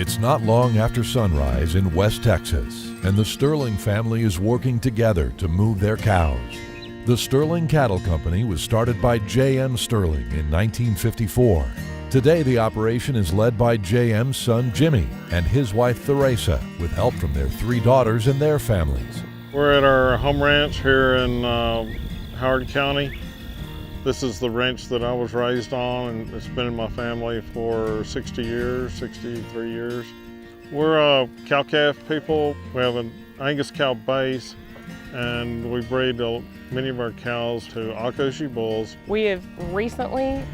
It's not long after sunrise in West Texas, and the Sterling family is working together to move their cows. The Sterling Cattle Company was started by J.M. Sterling in 1954. Today, the operation is led by J.M.'s son Jimmy and his wife Theresa, with help from their 3 daughters and their families. We're at our home ranch here in Howard County. This is the ranch that I was raised on, and it's been in my family for 63 years. We're cow-calf people. We have an Angus cow base, and we breed many of our cows to Akaushi bulls. We have recently,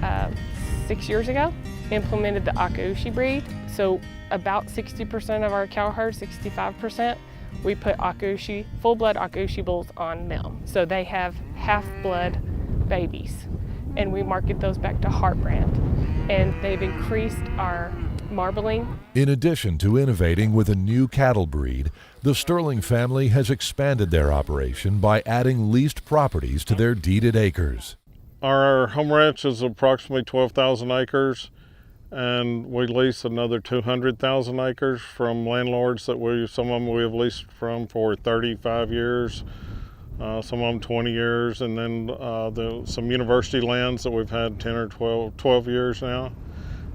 6 years ago, implemented the Akaushi breed. So about 60% of our cow herd, 65%, we put Akaushi, full-blood Akaushi bulls on them. So they have half-blood babies, and we market those back to Heart brand, and they've increased our marbling. In addition to innovating with a new cattle breed, the Sterling family has expanded their operation by adding leased properties to their deeded acres. Our home ranch is approximately 12,000 acres, and we lease another 200,000 acres from landlords that some of them we have leased from for 35 years. Some of them 20 years, and then some university lands that we've had 10 or 12 years now.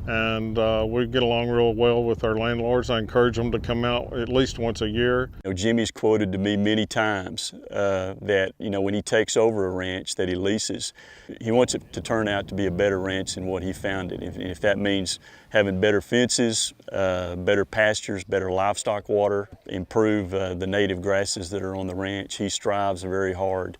And we get along real well with our landlords. I encourage them to come out at least once a year. Jimmy's quoted to me many times that when he takes over a ranch that he leases, he wants it to turn out to be a better ranch than what he found it. If that means having better fences, better pastures, better livestock water, improve the native grasses that are on the ranch, he strives very hard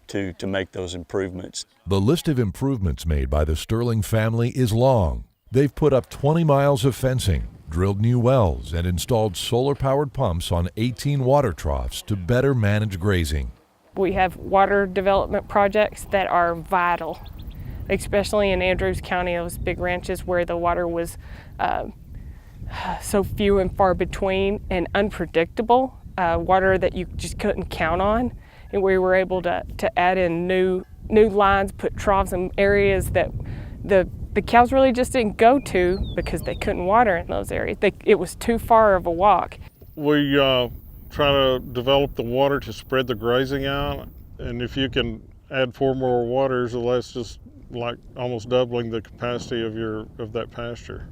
to make those improvements. The list of improvements made by the Sterling family is long. They've put up 20 miles of fencing, drilled new wells, and installed solar-powered pumps on 18 water troughs to better manage grazing. We have water development projects that are vital, especially in Andrews County, those big ranches where the water was so few and far between and unpredictable, water that you just couldn't count on. And we were able to add in new lines, put troughs in areas that the cows really just didn't go to because they couldn't water in those areas. It was too far of a walk. We try to develop the water to spread the grazing out, and if you can add 4 more waters, well, that's just like almost doubling the capacity of that pasture.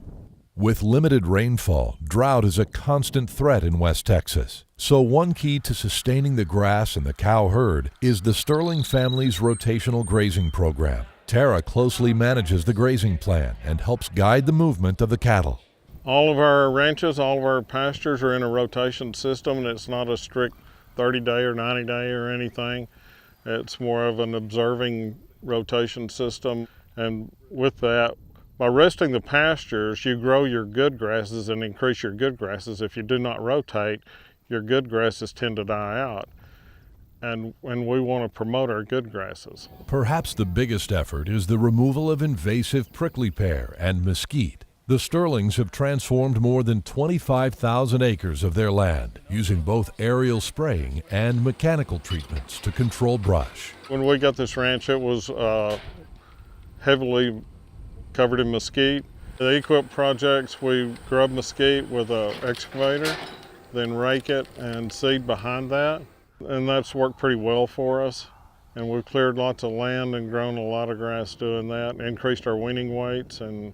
With limited rainfall, drought is a constant threat in West Texas. So one key to sustaining the grass and the cow herd is the Sterling family's rotational grazing program. Tara closely manages the grazing plan and helps guide the movement of the cattle. All of our ranches, all of our pastures are in a rotation system, and it's not a strict 30-day or 90-day or anything. It's more of an observing rotation system. And with that, by resting the pastures, you grow your good grasses and increase your good grasses. If you do not rotate, your good grasses tend to die out. And we want to promote our good grasses. Perhaps the biggest effort is the removal of invasive prickly pear and mesquite. The Sterlings have transformed more than 25,000 acres of their land, using both aerial spraying and mechanical treatments to control brush. When we got this ranch, it was heavily covered in mesquite. The EQIP projects, we grub mesquite with an excavator, then rake it and seed behind that. And that's worked pretty well for us. And we've cleared lots of land and grown a lot of grass doing that, increased our weaning weights and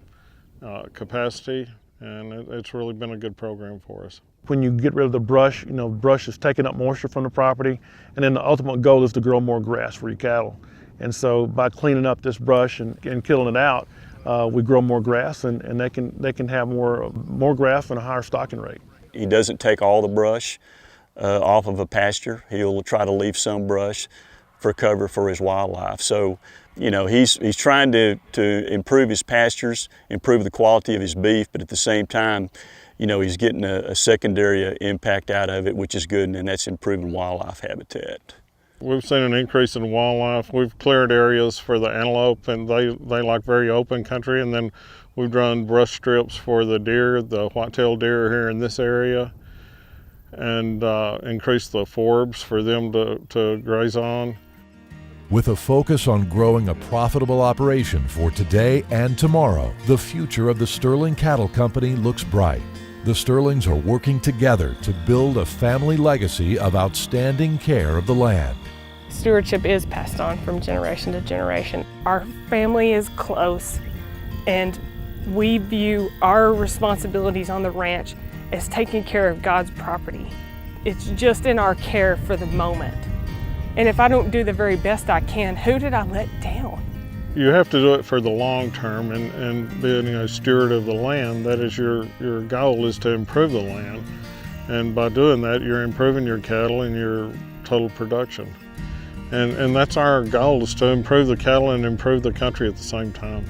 capacity, and it's really been a good program for us. When you get rid of the brush, brush is taking up moisture from the property, and then the ultimate goal is to grow more grass for your cattle. And so by cleaning up this brush and killing it out, we grow more grass, and they can have more grass and a higher stocking rate. He doesn't take all the brush off of a pasture. He'll try to leave some brush for cover for his wildlife. So, he's trying to improve his pastures, improve the quality of his beef, but at the same time, he's getting a secondary impact out of it, which is good, and that's improving wildlife habitat. We've seen an increase in wildlife. We've cleared areas for the antelope, and they like very open country, and then we've drawn brush strips for the deer, the white-tailed deer here in this area, and increase the forbs for them to graze on. With a focus on growing a profitable operation for today and tomorrow, the future of the Sterling Cattle Company looks bright. The Sterlings are working together to build a family legacy of outstanding care of the land. Stewardship is passed on from generation to generation. Our family is close, and we view our responsibilities on the ranch as taking care of God's property. It's just in our care for the moment. And if I don't do the very best I can, who did I let down? You have to do it for the long term, and being a steward of the land, that is your goal is to improve the land. And by doing that, you're improving your cattle and your total production. And that's our goal, is to improve the cattle and improve the country at the same time.